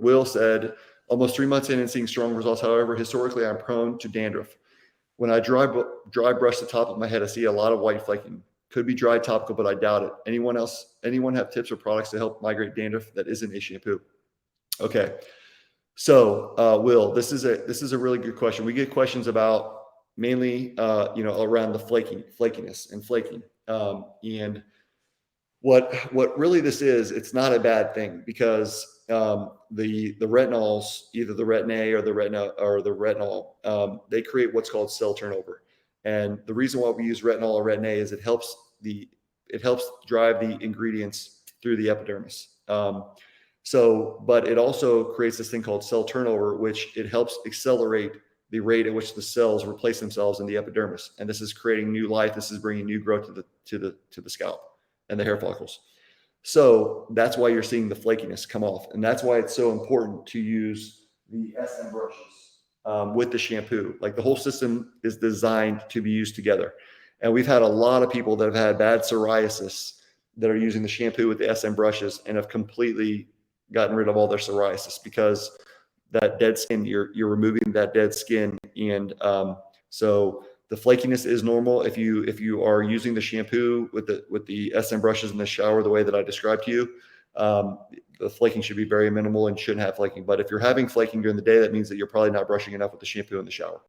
Will said, almost 3 months in and seeing strong results. However, historically, I'm prone to dandruff. When I dry brush the top of my head, I see a lot of white flaking. Could be dry topical, but I doubt it. Anyone have tips or products to help migrate dandruff that isn't a shampoo? Okay. So, Will, this is a really good question. We get questions about mainly, around the flakiness and flaking. And what really this is, it's not a bad thing because the retinols, either the retin A or the retinol, they create what's called cell turnover. And the reason why we use retinol or retin A is it helps drive the ingredients through the epidermis. But it also creates this thing called cell turnover, which it helps accelerate the rate at which the cells replace themselves in the epidermis. And this is creating new life. This is bringing new growth to the scalp and the hair follicles. So that's why you're seeing the flakiness come off. And that's why it's so important to use the SM brushes with the shampoo. Like the whole system is designed to be used together. And we've had a lot of people that have had bad psoriasis that are using the shampoo with the SM brushes and have completely gotten rid of all their psoriasis because that dead skin, you're removing that dead skin. And so the flakiness is normal if you are using the shampoo with the SM brushes in the shower the way that I described to you. The flaking should be very minimal and shouldn't have flaking. But if you're having flaking during the day, that means that you're probably not brushing enough with the shampoo in the shower.